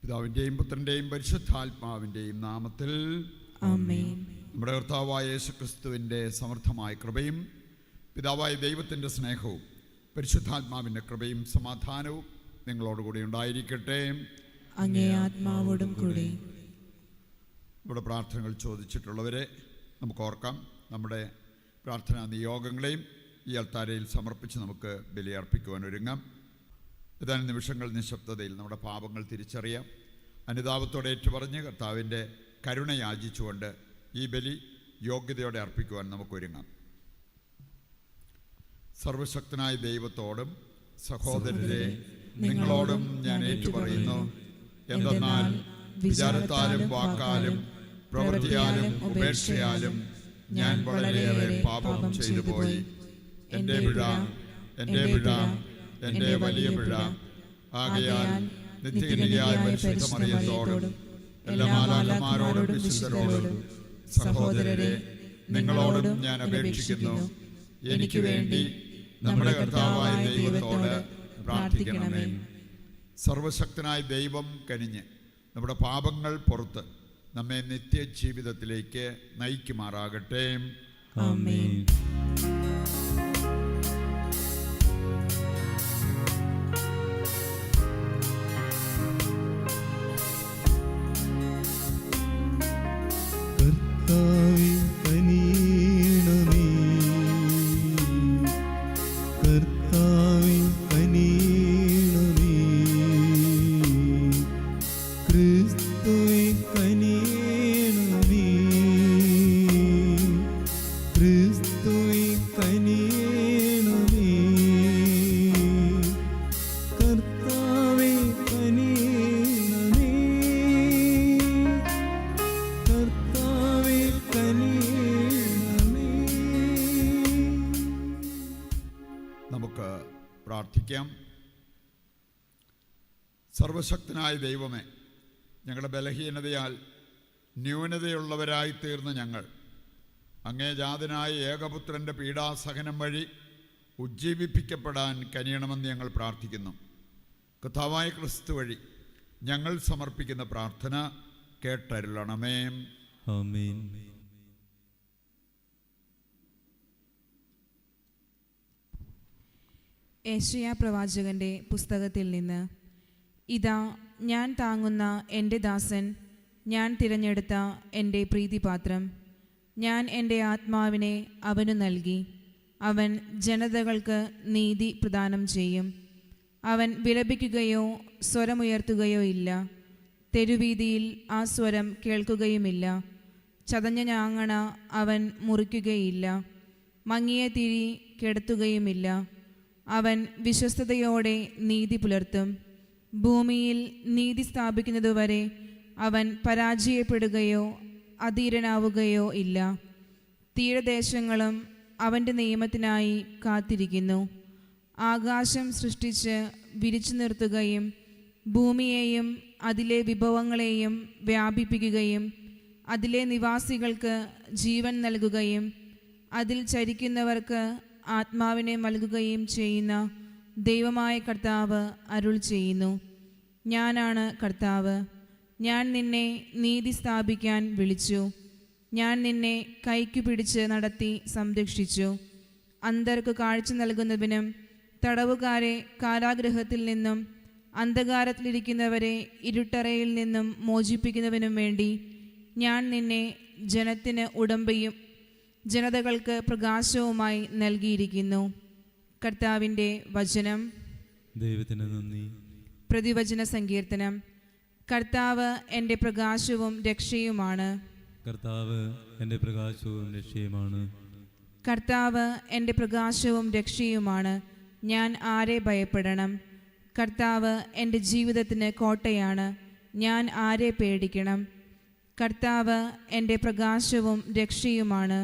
പിതാവിൻ്റെയും പുത്രൻ്റെയും പരിശുദ്ധാത്മാവിൻ്റെയും നാമത്തിൽ ആമേൻ. നമ്മുടെ കർത്താവായ യേശുക്രിസ്തുവിൻ്റെ സമർത്ഥമായ കൃപയും പിതാവായ ദൈവത്തിൻ്റെ സ്നേഹവും പരിശുദ്ധാത്മാവിൻ്റെ കൃപയും സമാധാനവും നിങ്ങളോടുകൂടി ഉണ്ടായിരിക്കട്ടെ. അങ്ങേ ആത്മാവോടും കൂടി. ഇവിടെ പ്രാർത്ഥനകൾ ചോദിച്ചിട്ടുള്ളവരെ നമുക്ക് ഓർക്കാം. നമ്മുടെ പ്രാർത്ഥനാ നിയോഗങ്ങളെയും ഈ അൾത്താരയിൽ സമർപ്പിച്ച് നമുക്ക് ബലിയർപ്പിക്കുവാൻ ഒരുങ്ങാം. ഏതാനും നിമിഷങ്ങൾ നിശബ്ദതയിൽ നമ്മുടെ പാപങ്ങൾ തിരിച്ചറിയാം. അനുതാപത്തോടെ ഏറ്റുപറഞ്ഞ് കർത്താവിൻ്റെ കരുണ യാചിച്ചുകൊണ്ട് ഈ ബലി യോഗ്യതയോടെ അർപ്പിക്കുവാൻ നമുക്കൊരുങ്ങാം. സർവശക്തനായ ദൈവത്തോടും സഹോദരരെ നിങ്ങളോടും ഞാൻ ഏറ്റുപറയുന്നു, എന്തെന്നാൽ വിചാരത്താലും വാക്കാലും പ്രവൃത്തിയാലും ഉപേക്ഷയാലും ഞാൻ വളരെയേറെ പാപം ചെയ്തു പോയി. എൻ്റെ പിഴ, എൻ്റെ പിഴ, എൻ്റെ വലിയ പിഴ. ആകയാൽ നിത്യകന്യകയായ പരിശുദ്ധ മറിയത്തോടും എല്ലാ മാലാഖമാരോടും വിശുദ്ധരോടും സഹോദരരെ നിങ്ങളോടും ഞാൻ അപേക്ഷിക്കുന്നു, എനിക്ക് വേണ്ടി നമ്മുടെ കർത്താവായ ദൈവത്തോട് പ്രാർത്ഥിക്കണമേ. സർവശക്തനായ ദൈവം കനിഞ്ഞ് നമ്മുടെ പാപങ്ങൾ പുറത്ത് നമ്മെ നിത്യജീവിതത്തിലേക്ക് നയിക്കുമാറാകട്ടെ. ആമേൻ. നമുക്ക് പ്രാർത്ഥിക്കാം. സർവശക്തനായ ദൈവമേ, ഞങ്ങളുടെ ബലഹീനതയാൽ ന്യൂനതയുള്ളവരായി തീർന്ന ഞങ്ങൾ അങ്ങേ ജാതനായ ഏകപുത്രൻ്റെ പീഡാസഹനം വഴി ഉജ്ജീവിപ്പിക്കപ്പെടാൻ കനിയണമെന്ന് ഞങ്ങൾ പ്രാർത്ഥിക്കുന്നു. കർത്താവായ ക്രിസ്തു വഴി ഞങ്ങൾ സമർപ്പിക്കുന്ന പ്രാർത്ഥന കേട്ടരുളണമേ. ആമേൻ. യെശയ്യാ പ്രവാചകന്റെ പുസ്തകത്തിൽ നിന്ന്, ഇതാ ഞാൻ താങ്ങുന്ന എൻ്റെ ദാസൻ, ഞാൻ തിരഞ്ഞെടുത്ത എൻ്റെ പ്രീതിപാത്രം. ഞാൻ എൻ്റെ ആത്മാവിനെ അവനു നൽകി. അവൻ ജനതകൾക്ക് നീതി പ്രദാനം ചെയ്യും. അവൻ വിലപിക്കുകയോ സ്വരമുയർത്തുകയോ ഇല്ല. തെരുവീതിയിൽ ആ സ്വരം കേൾക്കുകയുമില്ല. ചതഞ്ഞ ഞാങ്ങണ അവൻ മുറിക്കുകയില്ല. മങ്ങിയ തിരി കെടുത്തുകയുമില്ല. അവൻ വിശ്വസ്തയോടെ നീതി പുലർത്തും. ഭൂമിയിൽ നീതി സ്ഥാപിക്കുന്നതുവരെ അവൻ പരാജയപ്പെടുകയോ അധീരനാവുകയോ ഇല്ല. തീരദേശങ്ങളും അവൻ്റെ നിയമത്തിനായി കാത്തിരിക്കുന്നു. ആകാശം സൃഷ്ടിച്ച് വിരിച്ചു നിർത്തുകയും ഭൂമിയെയും അതിലെ വിഭവങ്ങളെയും വ്യാപിപ്പിക്കുകയും അതിലെ നിവാസികൾക്ക് ജീവൻ നൽകുകയും അതിൽ ചരിക്കുന്നവർക്ക് ആത്മാവിനെ നൽകുകയും ചെയ്യുന്ന ദൈവമായ കർത്താവ് അരുൾ ചെയ്യുന്നു, ഞാനാണ് കർത്താവ്. ഞാൻ നിന്നെ നീതി സ്ഥാപിക്കാൻ വിളിച്ചു. ഞാൻ നിന്നെ കൈക്കു പിടിച്ച് നടത്തി സംരക്ഷിച്ചു. അന്ധർക്ക് കാഴ്ച നൽകുന്നതിനും തടവുകാരെ കാരാഗൃഹത്തിൽ നിന്നും അന്ധകാരത്തിലിരിക്കുന്നവരെ ഇരുട്ടറയിൽ നിന്നും മോചിപ്പിക്കുന്നതിനും വേണ്ടി ഞാൻ നിന്നെ ജനത്തിന് ഉടമ്പയും ജനതകൾക്ക് പ്രകാശവുമായി നൽകിയിരിക്കുന്നു. കർത്താവിൻ്റെ വചനം. ദൈവത്തിന് നന്ദി. പ്രതിവചന സങ്കീർത്തനം. കർത്താവ് എൻ്റെ പ്രകാശവും രക്ഷയുമാണ്. കർത്താവ് എൻ്റെ പ്രകാശവും രക്ഷയുമാണ്. കർത്താവ് എൻ്റെ പ്രകാശവും രക്ഷയുമാണ്. ഞാൻ ആരെ ഭയപ്പെടണം? കർത്താവ് എൻ്റെ ജീവിതത്തിന് കോട്ടയാണ്. ഞാൻ ആരെ പേടിക്കണം? കർത്താവ് എൻ്റെ പ്രകാശവും രക്ഷയുമാണ്.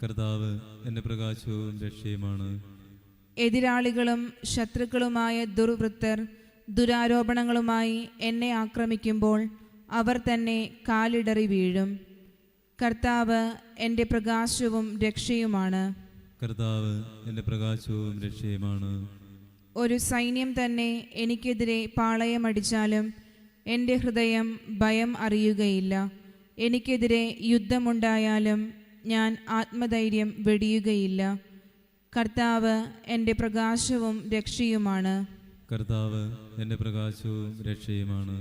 കർത്താവ് എൻ്റെ പ്രകാശവും രക്ഷയുമാണ്. എതിരാളികളും ശത്രുക്കളുമായ ദുർവൃത്തർ ദുരാരോപണങ്ങളുമായി എന്നെ ആക്രമിക്കുമ്പോൾ അവർ തന്നെ കാലിടറി വീഴും. കർത്താവ് എൻ്റെ പ്രകാശവും രക്ഷയുമാണ്. കർത്താവ് എൻ്റെ പ്രകാശവും രക്ഷയുമാണ്. ഒരു സൈന്യം തന്നെ എനിക്കെതിരെ പാളയമടിച്ചാലും എൻ്റെ ഹൃദയം ഭയം അറിയുകയില്ല. എനിക്കെതിരെ യുദ്ധമുണ്ടായാലും ഞാൻ ആത്മധൈര്യം വെടിയുകയില്ല. കർത്താവ് എൻ്റെ പ്രകാശവും രക്ഷയുമാണ്. കർത്താവ് എൻ്റെ പ്രകാശവും രക്ഷയുമാണ്.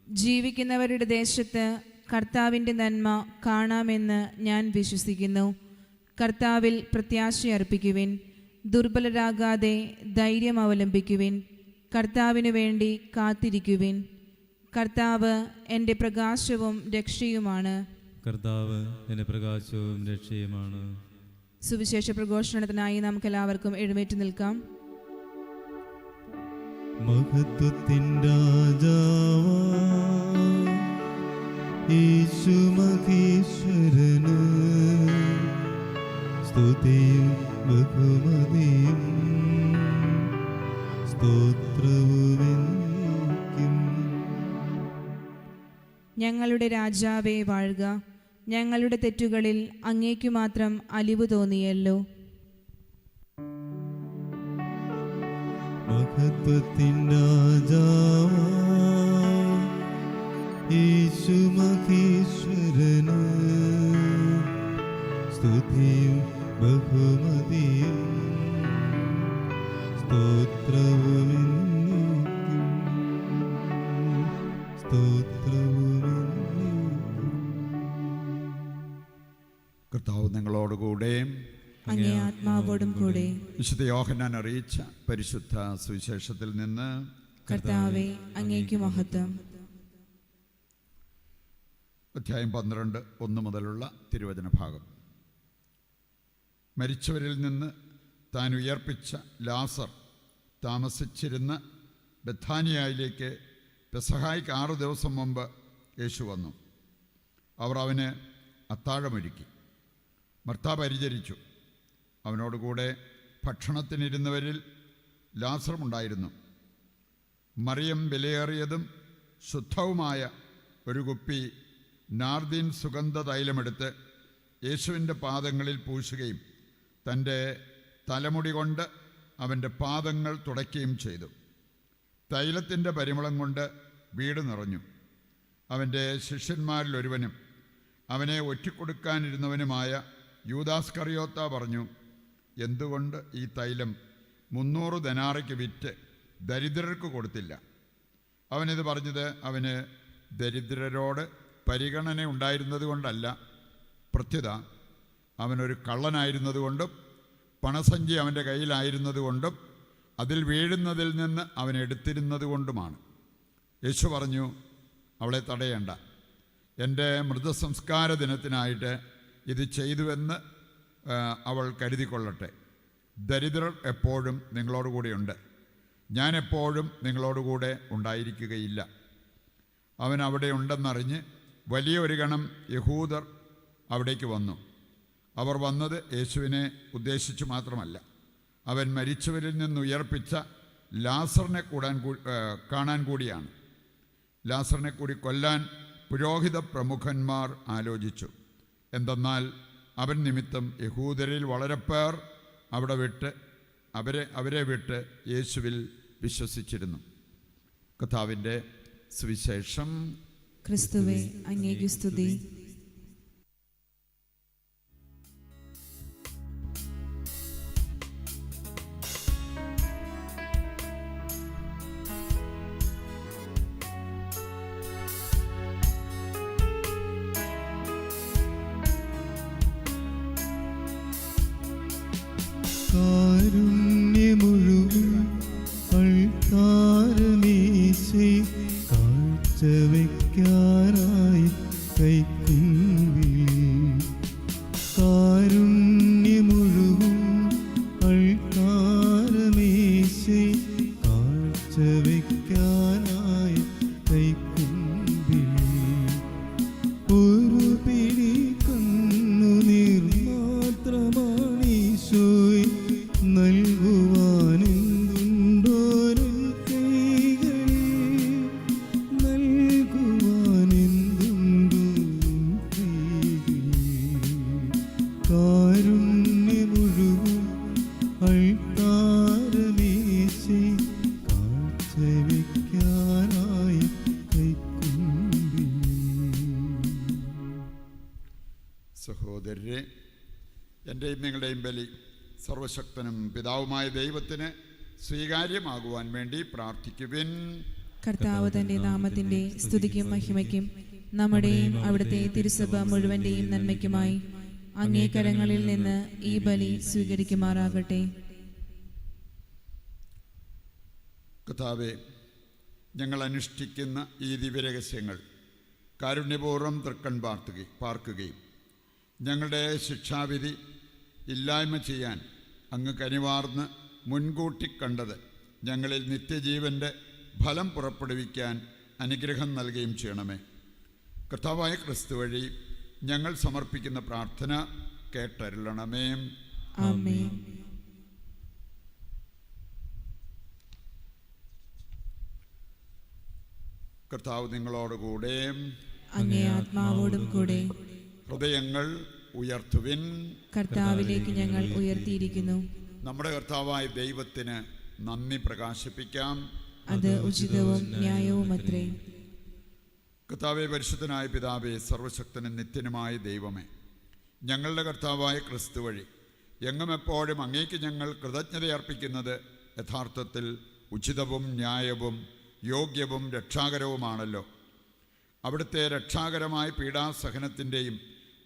ജീവിക്കുന്നവരുടെ ദേശത്ത് കർത്താവിൻ്റെ നന്മ കാണാമെന്ന് ഞാൻ വിശ്വസിക്കുന്നു. കർത്താവിൽ പ്രത്യാശയർപ്പിക്കുവിൻ. ദുർബലരാകാതെ ധൈര്യം അവലംബിക്കുവിൻ. കർത്താവിനു വേണ്ടി കാത്തിരിക്കുവിൻ. കർത്താവ് എൻ്റെ പ്രകാശവും രക്ഷയുമാണ്. കർത്താവ് എൻ്റെ പ്രകാശവും രക്ഷയുമാണ്. സുവിശേഷ പ്രഘോഷണത്തിനായി നമുക്കെല്ലാവർക്കും എഴുന്നേറ്റ് നിൽക്കാം. മഹത്വത്തിൻ രാജാവാ യേശു മഹേശ്വരന് സ്തുതിയും ബഹുമതിയും സ്തോത്രവുമെന്നേക്കും. ഞങ്ങളുടെ രാജാവേ വാഴുക. ഞങ്ങളുടെ തെറ്റുകളിൽ അങ്ങേക്കു മാത്രം അലിവ് തോന്നിയല്ലോ. മഹത്വത്തിൻ രാജാവാ യേശു മഹേശ്വരന് സ്തുതിയും ബഹുമതിയും സ്തോത്രവുമെന്നേക്കും. കർത്താവ് നിങ്ങളോടുകൂടെ അങ്ങേ ആത്മാവോടും കൂടെ. വിശുദ്ധ യോഹന്നാൻ അറിയിച്ച പരിശുദ്ധ സുവിശേഷത്തിൽ നിന്ന്. കർത്താവേ അങ്ങേക്കു മഹത്വം. അധ്യായം 12 1 മുതലുള്ള തിരുവചന ഭാഗം. മരിച്ചവരിൽ നിന്ന് താൻ ഉയർപ്പിച്ച ലാസർ താമസിച്ചിരുന്ന ബഥാനിയയിലേക്ക് പെസഹായ്ക്ക് 6 ദിവസം മുമ്പ് യേശു വന്നു. അവർ അവന് അത്താഴമൊരുക്കി. മർത്ത പരിചരിച്ചു. അവനോടുകൂടെ ഭക്ഷണത്തിനിരുന്നവരിൽ ലാസറുമുണ്ടായിരുന്നു. മറിയം വിലയേറിയതും ശുദ്ധവുമായ ഒരു കുപ്പി നാർദീൻ സുഗന്ധ തൈലമെടുത്ത് യേശുവിൻ്റെ പാദങ്ങളിൽ പൂശുകയും തൻ്റെ തലമുടി കൊണ്ട് അവൻ്റെ പാദങ്ങൾ തുടയ്ക്കുകയും ചെയ്തു. തൈലത്തിൻ്റെ പരിമളം കൊണ്ട് വീട് നിറഞ്ഞു. അവൻ്റെ ശിഷ്യന്മാരിൽ ഒരുവനും അവനെ ഒറ്റിക്കൊടുക്കാനിരുന്നവനുമായ യൂദാസ്കറിയോത്ത പറഞ്ഞു, എന്തുകൊണ്ട് ഈ തൈലം 300 ദനാറയ്ക്ക് വിറ്റ് ദരിദ്രർക്ക് കൊടുത്തില്ല? അവനിത് പറഞ്ഞത് അവന് ദരിദ്രരോട് പരിഗണന ഉണ്ടായിരുന്നത് കൊണ്ടല്ല, പ്രത്യുത അവനൊരു കള്ളനായിരുന്നതുകൊണ്ടും പണസഞ്ചി അവൻ്റെ കയ്യിലായിരുന്നത് കൊണ്ടും അതിൽ വീഴുന്നതിൽ നിന്ന് അവൻ എടുത്തിരുന്നത് കൊണ്ടുമാണ്. യേശു പറഞ്ഞു, അവളെ തടയേണ്ട. എൻ്റെ മൃതസംസ്കാര ദിനത്തിനായിട്ട് ഇത് ചെയ്തുവെന്ന് അവൾ കരുതിക്കൊള്ളട്ടെ. ദരിദ്രർ എപ്പോഴും നിങ്ങളോടുകൂടെയുണ്ട്, ഞാൻ എപ്പോഴും നിങ്ങളോടുകൂടെ ഉണ്ടായിരിക്കുകയില്ല. അവൻ അവിടെ ഉണ്ടെന്നറിഞ്ഞ് വലിയ ഒരു ഗണം യഹൂദർ അവിടേക്ക് വന്നു. അവർ വന്നത് യേശുവിനെ ഉദ്ദേശിച്ചു മാത്രമല്ല, അവൻ മരിച്ചവരിൽ നിന്ന് ഉയർപ്പിച്ച ലാസറിനെ കാണാൻ കൂടിയാണ്. ലാസറിനെ കൂടി കൊല്ലാൻ പുരോഹിത പ്രമുഖന്മാർ ആലോചിച്ചു. എന്തെന്നാൽ അവൻ നിമിത്തം യഹൂദരിൽ വളരെ പേർ അവരെ വിട്ട് യേശുവിൽ വിശ്വസിച്ചിരുന്നു. കർത്താവിൻ്റെ സുവിശേഷം. ക്രിസ്തുവേ അങ്ങേക്കു സ്തുതി. കാരുണ്യമുഴുകും അൾത്താരമേശേ കാഴ്ചവെക്കാനായി കൈക്കുമ്പിൽ. കാരുണ്യമുഴുകും അൾത്താരമേശേ കാഴ്ചവെക്കാനായി കൈക്കുമ്പിൽ. ഒരു പിടി കണ്ണുനീർ മാത്രമാണീശോയ് നൽകുവാനെന്തുണ്ടോരൻ കൈകളിൽ, നൽകുവാനെന്തുണ്ടോരൻ സഹോദരരെ, എൻ്റെയും നിങ്ങളുടെയും ബലി സർവശക്തനും പിതാവുമായ ദൈവത്തിന് സ്വീകാര്യമാകുവാൻ വേണ്ടി പ്രാർത്ഥിക്കുവിൻ. കർത്താവ് തന്റെ നാമത്തിന്റെ സ്തുതിക്കും മഹിമയ്ക്കും നമ്മുടെയും അവിടുത്തെ തിരുസഭ മുഴുവന്റെയും നന്മയ്ക്കുമായി അങ്ങേ കരങ്ങളിൽ നിന്ന് ഈ ബലി സ്വീകരിക്കുമാറാകട്ടെ. കർത്താവേ, ഞങ്ങൾ അനുഷ്ഠിക്കുന്ന ഈ ദിവ്യരഹസ്യങ്ങൾ കാരുണ്യപൂർവ്വം തൃക്കൺ പാർക്കുകയും ഞങ്ങളുടെ ശിക്ഷാവിധി ഇല്ലായ്മ ചെയ്യാൻ അങ്ങ് കനിവാർന്ന് മുൻകൂട്ടി കണ്ടത് ഞങ്ങളിൽ നിത്യജീവൻ്റെ ഫലം പുറപ്പെടുവിക്കാൻ അനുഗ്രഹം നൽകുകയും ചെയ്യണമേ. കർത്താവായ ക്രിസ്തു വഴി ഞങ്ങൾ സമർപ്പിക്കുന്ന പ്രാർത്ഥന കേട്ടരുളണമേ. ആമേൻ. കർത്താവ് നിങ്ങളോടുകൂടെ, അങ്ങേ ആത്മാവോടും കൂടെ. ഹൃദയങ്ങൾ ഉയർത്തുവിൻ. കർത്താവിലേക്ക് ഞങ്ങൾ ഉയർത്തിയിരിക്കുന്നു. നമ്മുടെ കർത്താവായ ദൈവത്തിന് നന്ദി പ്രകാശിപ്പിക്കാം. അത് ഉചിതവും ന്യായവുമത്രേ. കർത്താവേ, പരിശുദ്ധനായ പിതാവേ, സർവശക്തനും നിത്യനുമായ ദൈവമേ, ഞങ്ങളുടെ കർത്താവായ ക്രിസ്തു വഴി എങ്ങും എപ്പോഴും അങ്ങേക്ക് ഞങ്ങൾ കൃതജ്ഞതയർപ്പിക്കുന്നത് യഥാർത്ഥത്തിൽ ഉചിതവും ന്യായവും യോഗ്യവും രക്ഷാകരവുമാണല്ലോ. അവിടുത്തെ രക്ഷാകരമായ പീഡാസഹനത്തിൻ്റെയും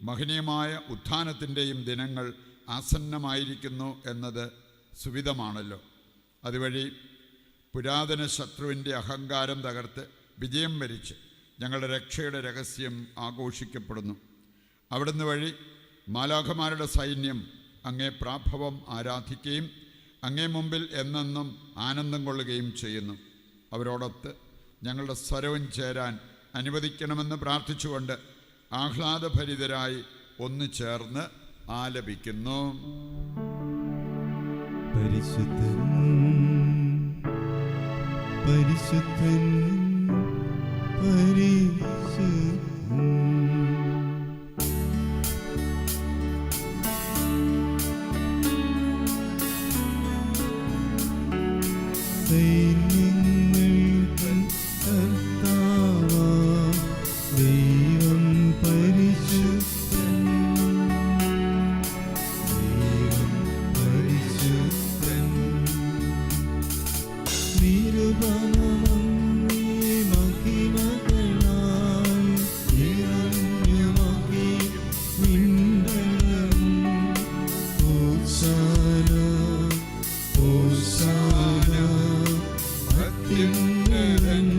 മഹനീയമായ ഉത്ഥാനത്തിൻ്റെയും ദിനങ്ങൾ ആസന്നമായിരിക്കുന്നു എന്നത് സുവിധമാണല്ലോ. അതുവഴി പുരാതന ശത്രുവിൻ്റെ അഹങ്കാരം തകർത്ത് വിജയം വരിച്ച് ഞങ്ങളുടെ രക്ഷയുടെ രഹസ്യം ആഘോഷിക്കപ്പെടുന്നു. അവിടുന്ന് വഴി മാലാഖമാരുടെ സൈന്യം അങ്ങേ പ്രാഭവം ആരാധിക്കുകയും അങ്ങേ മുമ്പിൽ എന്നെന്നും ആനന്ദം കൊള്ളുകയും ചെയ്യുന്നു. അവരോടൊത്ത് ഞങ്ങളുടെ സ്വരവും ചേരാൻ അനുവദിക്കണമെന്ന് പ്രാർത്ഥിച്ചുകൊണ്ട് ആഹ്ലാദഭരിതരായി ഒന്നു ചേർന്ന് ആലപിക്കുന്നു. പരിശുദ്ധൻ പരിശുദ്ധൻ പരിശുദ്ധൻ. സൈന്യങ്ങൾക്കൻ കർത്താവാം ദൈവം പരിശുദ്ധൻ, ദൈവം പരിശുദ്ധൻ. നിരുപമമങ്ങേ മഹിമകളാൽ നിറഞ്ഞുമകി വിണ്ടലം. ഹോശാന ഹോശാന അത്യുന്നതങ്ങളിൽ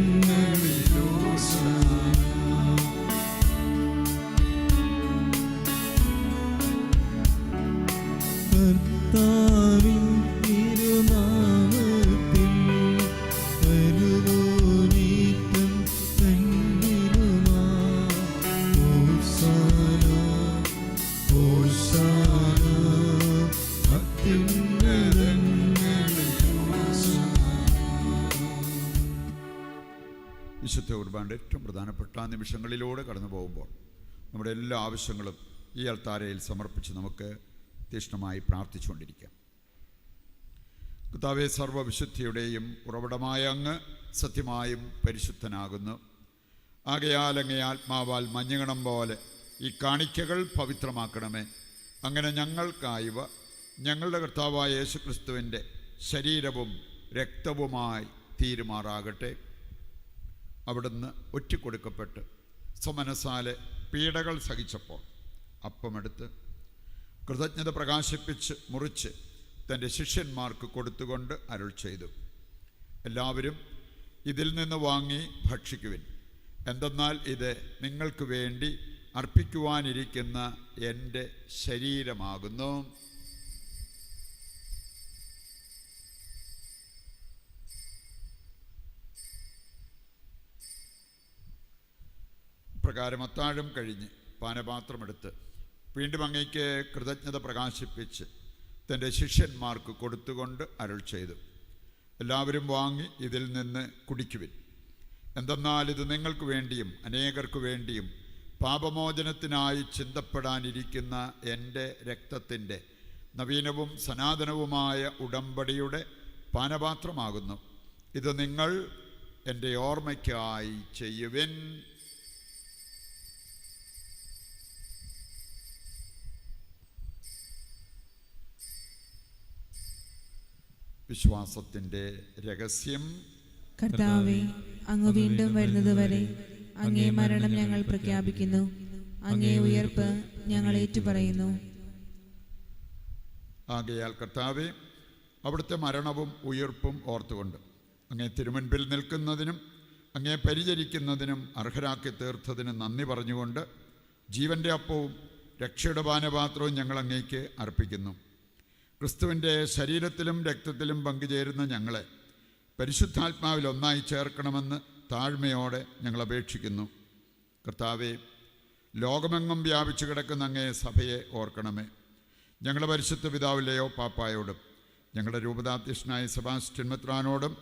ഹോശാന. കർത്താവിൻ തിരുനാമത്തിൽ വരുവോനേറ്റം തന്നിലുമാ. ഹോശാന ഹോശാന അത്യുന്നതങ്ങളിൽ ഹോശാന. വിശുദ്ധ കുർബാനയുടെ ഏറ്റവും പ്രധാനപ്പെട്ട നിമിഷങ്ങളിലൂടെ കടന്നു പോകുമ്പോൾ നമ്മുടെ എല്ലാ ആവശ്യങ്ങളും ഈ അൾത്താരയിൽ സമർപ്പിച്ച് നമുക്ക് തീക്ഷ്ണമായി പ്രാർത്ഥിച്ചുകൊണ്ടിരിക്കാം. കർത്താവേ, സർവ്വവിശുദ്ധിയുടെയും ഉറവിടമായ അങ്ങ് സത്യമായും പരിശുദ്ധനാകുന്നു. ആകയാൽ അങ്ങേ ആത്മാവാൽ മഞ്ഞുകണം പോലെ ഈ കാണിക്കകൾ പവിത്രമാക്കണമേ. അങ്ങനെ ഞങ്ങൾക്കായവ ഞങ്ങളുടെ കർത്താവായ യേശുക്രിസ്തുവിൻ്റെ ശരീരവും രക്തവുമായി തീരുമാറാകട്ടെ. അവിടുന്ന് ഒറ്റിക്കൊടുക്കപ്പെട്ട് സ്വമനസാലെ പീഡകൾ സഹിച്ചപ്പോൾ അപ്പമെടുത്ത് കൃതജ്ഞത പ്രകാശിപ്പിച്ച് മുറിച്ച് തൻ്റെ ശിഷ്യന്മാർക്ക് കൊടുത്തുകൊണ്ട് അരുൾ ചെയ്തു, എല്ലാവരും ഇതിൽ നിന്ന് വാങ്ങി ഭക്ഷിക്കുവിൻ. എന്തെന്നാൽ ഇത് നിങ്ങൾക്ക് വേണ്ടി അർപ്പിക്കുവാനിരിക്കുന്ന എൻ്റെ ശരീരമാകുന്നു. പ്രകാരം അത്താഴം കഴിഞ്ഞ് പാനപാത്രമെടുത്ത് വീണ്ടും അങ്ങേക്ക് കൃതജ്ഞത പ്രകാശിപ്പിച്ച് തൻ്റെ ശിഷ്യന്മാർക്ക് കൊടുത്തുകൊണ്ട് അരുൾ ചെയ്തു, എല്ലാവരും വാങ്ങി ഇതിൽ നിന്ന് കുടിക്കുവിൻ. എന്തെന്നാൽ ഇത് നിങ്ങൾക്ക് വേണ്ടിയും അനേകർക്ക് വേണ്ടിയും പാപമോചനത്തിനായി ചിന്തപ്പെടാനിരിക്കുന്ന എൻ്റെ രക്തത്തിൻ്റെ നവീനവും സനാതനവുമായ ഉടമ്പടിയുടെ പാനപാത്രമാകുന്നു. ഇത് നിങ്ങൾ എൻ്റെ ഓർമ്മയ്ക്കായി ചെയ്യുവിൻ. വിശ്വാസത്തിൻ്റെ രഹസ്യം. കർത്താവേ, അങ്ങ് വീണ്ടും വരുന്നതുവരെ അങ്ങേ മരണം ഞങ്ങൾ പ്രഖ്യാപിക്കുന്നു. അങ്ങേ ഉയർപ്പ് ഞങ്ങൾ ഏറ്റുപറയുന്നു. ആകയാൽ കർത്താവേ, അവിടുത്തെ മരണവും ഉയർപ്പും ഓർത്തുകൊണ്ട് അങ്ങേ തിരുമുൻപിൽ നിൽക്കുന്നതിനും അങ്ങേ പരിചരിക്കുന്നതിനും അർഹരാക്കി തീർത്തതിന് നന്ദി പറഞ്ഞുകൊണ്ട് ജീവൻ്റെ അപ്പവും രക്ഷയുടെ പാനപാത്രവും ഞങ്ങൾ അങ്ങേക്ക് അർപ്പിക്കുന്നു. ക്രിസ്തുവിൻ്റെ ശരീരത്തിലും രക്തത്തിലും പങ്കുചേരുന്ന ഞങ്ങളെ പരിശുദ്ധാത്മാവിൽ ഒന്നായി ചേർക്കണമെന്ന് താഴ്മയോടെ ഞങ്ങൾ അപേക്ഷിക്കുന്നു. കർത്താവെ, ലോകമെങ്ങും വ്യാപിച്ചു കിടക്കുന്ന അങ്ങേ സഭയെ ഓർക്കണമേ. ഞങ്ങളുടെ പരിശുദ്ധ പിതാവ് ലെയോ പാപ്പായോടും ഞങ്ങളുടെ രൂപതാധ്യക്ഷനായ സെബാസ്റ്റ്യൻ മെത്രാനോടും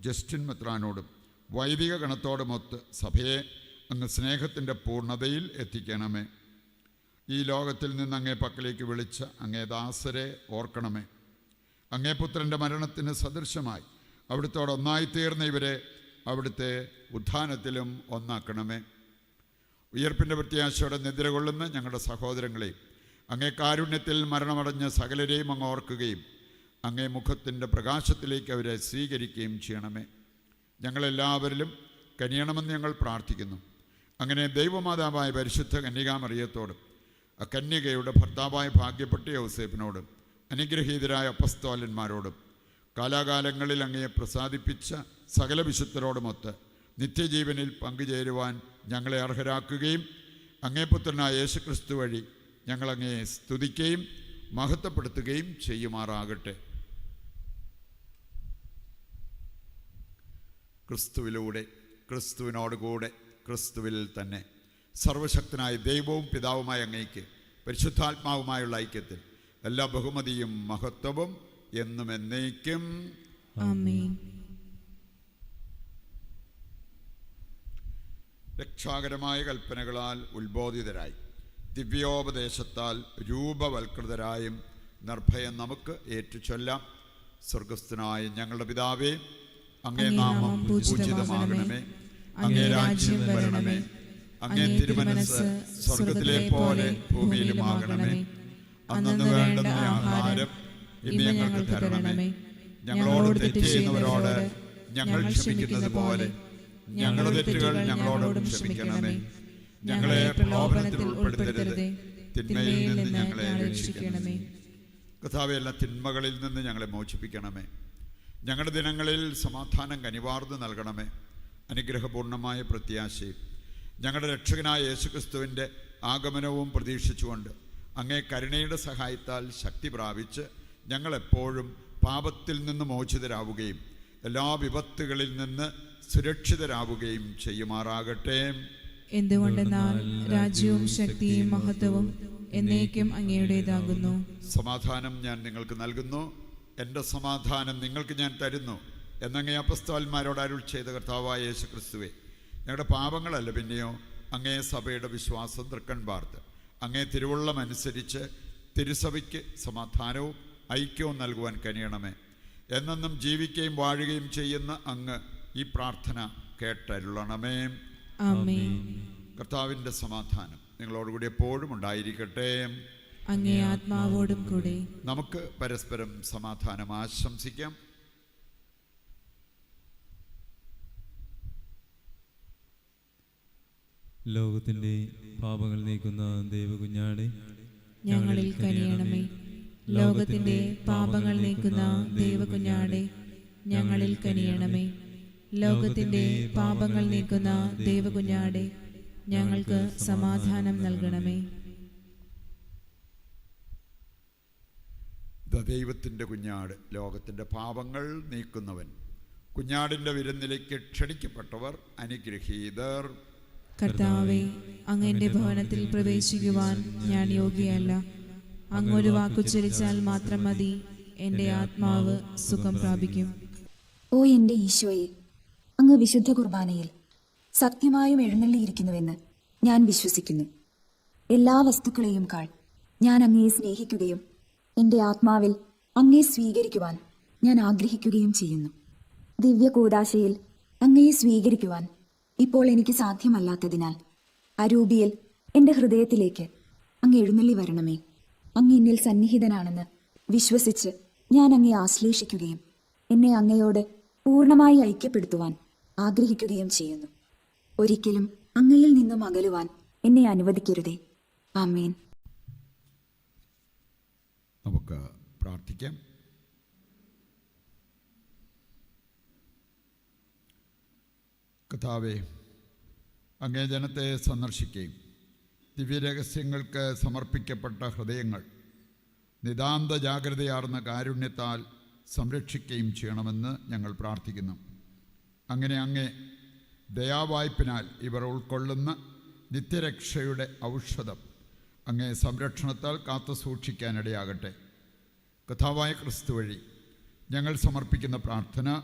ജസ്റ്റിൻ മെത്രാനോടും വൈദിക ഗണത്തോടുമൊത്ത് സഭയെ അങ്ങ് സ്നേഹത്തിൻ്റെ പൂർണ്ണതയിൽ എത്തിക്കണമേ. ഈ ലോകത്തിൽ നിന്ന് അങ്ങേ പക്കലേക്ക് വിളിച്ച അങ്ങേ ദാസരെ ഓർക്കണമേ. അങ്ങേ പുത്രൻ്റെ മരണത്തിന് സദൃശമായി അവിടുത്തോട് ഒന്നായിത്തീർന്ന ഇവരെ അവിടുത്തെ ഉത്ഥാനത്തിലും ഒന്നാക്കണമേ. ഉയർപ്പിൻ്റെ പ്രത്യാശയോടെ നിദ്ര കൊള്ളുന്ന ഞങ്ങളുടെ സഹോദരങ്ങളെയും അങ്ങേ കാരുണ്യത്തിൽ മരണമടഞ്ഞ സകലരെയും അങ്ങ് ഓർക്കുകയും അങ്ങേ മുഖത്തിൻ്റെ പ്രകാശത്തിലേക്ക് അവരെ സ്വീകരിക്കുകയും ചെയ്യണമേ. ഞങ്ങളെല്ലാവരിലും കനിയണമെന്ന് ഞങ്ങൾ പ്രാർത്ഥിക്കുന്നു. അങ്ങനെ ദൈവമാതാവായ പരിശുദ്ധ കന്യകാമറിയത്തോടും കന്യകയുടെ ഭർത്താവായ ഭാഗ്യപ്പെട്ട യൗസേപ്പിനോടും അനുഗ്രഹീതരായ അപ്പസ്തോലന്മാരോടും കാലാകാലങ്ങളിൽ അങ്ങയെ പ്രസാദിപ്പിച്ച സകല വിശുദ്ധരോടുമൊത്ത് നിത്യജീവനിൽ പങ്കുചേരുവാൻ ഞങ്ങളെ അർഹരാക്കുകയും അങ്ങേ പുത്രനായ യേശുക്രിസ്തു വഴി ഞങ്ങളങ്ങയെ സ്തുതിക്കുകയും മഹത്വപ്പെടുത്തുകയും ചെയ്യുമാറാകട്ടെ. ക്രിസ്തുവിലൂടെ, ക്രിസ്തുവിനോടുകൂടെ, ക്രിസ്തുവിൽ തന്നെ സർവശക്തനായ ദൈവവും പിതാവുമായ അങ്ങയ്ക്ക് പരിശുദ്ധാത്മാവുമായുള്ള ഐക്യത്തിൽ എല്ലാ ബഹുമതിയും മഹത്വവും എന്നും എന്നേക്കും ആമേൻ. രക്ഷാകരമായ കൽപ്പനകളാൽ ഉത്ബോധിതരായി ദിവ്യോപദേശത്താൽ രൂപവൽകൃതരായും നിർഭയം നമുക്ക് ഏറ്റുചൊല്ലാം. സ്വർഗസ്ഥനായ ഞങ്ങളുടെ പിതാവേ, അങ്ങേ നാമം പൂജിതമാകണമേ. അങ്ങേ രാജ്യം വരണമേ. അങ്ങേ തിരുമനസ്സ് സ്വർഗത്തിലെ പോലെ ഭൂമിയിലുമാകണമേ. അന്നു വേണ്ടുന്ന ആഹാരം ഇന്ന് ഞങ്ങൾക്ക് തരണമേ. ഞങ്ങളോട് തെറ്റ് ചെയ്യുന്നവരോട് ഞങ്ങൾ ക്ഷമിക്കുന്നത് പോലെ ഞങ്ങളുടെ തെറ്റുകൾ ഞങ്ങളോടും ക്ഷമിക്കണമേ. ഞങ്ങളെ പ്രലോഭനത്തിൽ ഉൾപ്പെടുത്തരുത്, തിന്മയിൽ നിന്ന് ഞങ്ങളെ രക്ഷിക്കണമേ. കർത്താവേ, എല്ലാ തിന്മകളിൽ നിന്ന് ഞങ്ങളെ മോചിപ്പിക്കണമേ. ഞങ്ങളുടെ ദിനങ്ങളിൽ സമാധാനം കനിവാർന്ന് നൽകണമേ. അനുഗ്രഹപൂർണമായ പ്രത്യാശയും ഞങ്ങളുടെ രക്ഷകനായ യേശുക്രിസ്തുവിൻ്റെ ആഗമനവും പ്രതീക്ഷിച്ചുകൊണ്ട് അങ്ങേ കരുണയുടെ സഹായത്താൽ ശക്തി പ്രാപിച്ച് ഞങ്ങളെപ്പോഴും പാപത്തിൽ നിന്ന് മോചിതരാവുകയും എല്ലാ വിപത്തുകളിൽ നിന്ന് സുരക്ഷിതരാവുകയും ചെയ്യുമാറാകട്ടെ. എന്തുകൊണ്ടെന്നാൽ രാജ്യവും ശക്തിയും മഹത്വവും എന്നേക്കും അങ്ങയുടേതാകുന്നു. സമാധാനം ഞാൻ നിങ്ങൾക്ക് നൽകുന്നു, എൻ്റെ സമാധാനം നിങ്ങൾക്ക് ഞാൻ തരുന്നു എന്നങ്ങേ അപ്പസ്തോലന്മാരോട് അരുൾ ചെയ്ത കർത്താവായ യേശുക്രിസ്തുവേ, ഞങ്ങളുടെ പാപങ്ങളല്ല പിന്നെയോ അങ്ങേ സഭയുടെ വിശ്വാസം തൃക്കൺ പാർത്ത് അങ്ങേ തിരുവുള്ളമനുസരിച്ച് തിരുസഭയ്ക്ക് സമാധാനവും ഐക്യവും നൽകുവാൻ കനിയണമേ. എന്നെന്നും ജീവിക്കുകയും വാഴുകയും ചെയ്യുന്ന അങ്ങ് ഈ പ്രാർത്ഥന കേട്ടരുളണമേ. ആമേൻ. കർത്താവിൻ്റെ സമാധാനം നിങ്ങളോടുകൂടി എപ്പോഴും ഉണ്ടായിരിക്കട്ടെ. അങ്ങേ ആത്മാവോടും കൂടെ. നമുക്ക് പരസ്പരം സമാധാനം ആശംസിക്കാം. ലോകത്തിന്റെ പാപങ്ങൾ നീക്കുന്ന ദൈവകുഞ്ഞാടെ ഞങ്ങളിൽ കനിയണമേ. ലോകത്തിന്റെ പാപങ്ങൾ നീക്കുന്ന ദൈവകുഞ്ഞാടെ ഞങ്ങളിൽ കനിയണമേ. ലോകത്തിന്റെ പാപങ്ങൾ നീക്കുന്ന ദൈവകുഞ്ഞാടെ ഞങ്ങൾക്ക് സമാധാനം നൽകണമേ. ദൈവത്തിൻ്റെ കുഞ്ഞാട്, ലോകത്തിൻ്റെ പാപങ്ങൾ നീക്കുന്നവൻ, കുഞ്ഞാടിൻ്റെ വിരുന്നിലേക്ക് ക്ഷണിക്കപ്പെട്ടവർ അനുഗ്രഹീതർ. കർത്താവേ, അങ്ങന്റെ ഭവനത്തിൽ പ്രവേശിക്കുവാൻ ഞാൻ യോഗ്യയല്ല. അങ്ങൊരു വാക്കുച്ചരിച്ചാൽ മാത്രം മതി, എൻ്റെ ആത്മാവ് സുഖം പ്രാപിക്കും. ഓ എൻ്റെ ഈശോയെ, അങ്ങ് വിശുദ്ധ കുർബാനയിൽ സത്യമായും എഴുന്നള്ളിയിരിക്കുന്നുവെന്ന് ഞാൻ വിശ്വസിക്കുന്നു. എല്ലാ വസ്തുക്കളെയും കാൾ ഞാൻ അങ്ങയെ സ്നേഹിക്കുകയും എൻ്റെ ആത്മാവിൽ അങ്ങയെ സ്വീകരിക്കുവാൻ ഞാൻ ആഗ്രഹിക്കുകയും ചെയ്യുന്നു. ദിവ്യ കൂദാശയിൽ അങ്ങയെ സ്വീകരിക്കുവാൻ ഇപ്പോൾ എനിക്ക് സാധ്യമല്ലാത്തതിനാൽ അരൂപിയിൽ എൻ്റെ ഹൃദയത്തിലേക്ക് അങ്ങ് എഴുന്നള്ളി വരണമേ. അങ്ങ് എന്നിൽ സന്നിഹിതനാണെന്ന് വിശ്വസിച്ച് ഞാൻ അങ്ങയെ ആശ്ലേഷിക്കുകയും എന്നെ അങ്ങയോട് പൂർണ്ണമായി ഐക്യപ്പെടുത്തുവാൻ ആഗ്രഹിക്കുകയും ചെയ്യുന്നു. ഒരിക്കലും അങ്ങയിൽ നിന്നും അകലുവാൻ എന്നെ അനുവദിക്കരുതേ. ആമേൻ. നമുക്ക് പ്രാർത്ഥിക്കാം. കർത്താവേ, അങ്ങേ ജനത്തെ സന്ദർശിക്കുകയും ദിവ്യരഹസ്യങ്ങൾക്ക് സമർപ്പിക്കപ്പെട്ട ഹൃദയങ്ങൾ നിതാന്ത ജാഗ്രതയാർന്ന കാരുണ്യത്താൽ സംരക്ഷിക്കുകയും ചെയ്യണമെന്ന് ഞങ്ങൾ പ്രാർത്ഥിക്കുന്നു. അങ്ങനെ അങ്ങേ ദയാവായ്പിനാൽ ഇവർ ഉൾക്കൊള്ളുന്ന നിത്യരക്ഷയുടെ ഔഷധം അങ്ങേ സംരക്ഷണത്താൽ കാത്തു സൂക്ഷിക്കാനിടയാകട്ടെ. കർത്താവായ ക്രിസ്തു വഴി ഞങ്ങൾ സമർപ്പിക്കുന്ന പ്രാർത്ഥന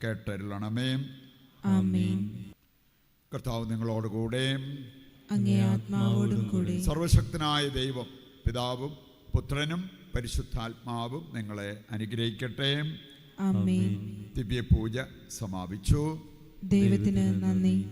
കേട്ടരുളണമേ. ആമേൻ. കർത്താവ് നിങ്ങളോടുകൂടെ, അങ്ങേ ആത്മാവോടും കൂടെ. സർവശക്തനായ ദൈവം പിതാവും പുത്രനും പരിശുദ്ധാത്മാവും നിങ്ങളെ അനുഗ്രഹിക്കട്ടെ. ആമേൻ. ദിവ്യപൂജ സമാപിച്ചു. ദൈവത്തിന് നന്ദി.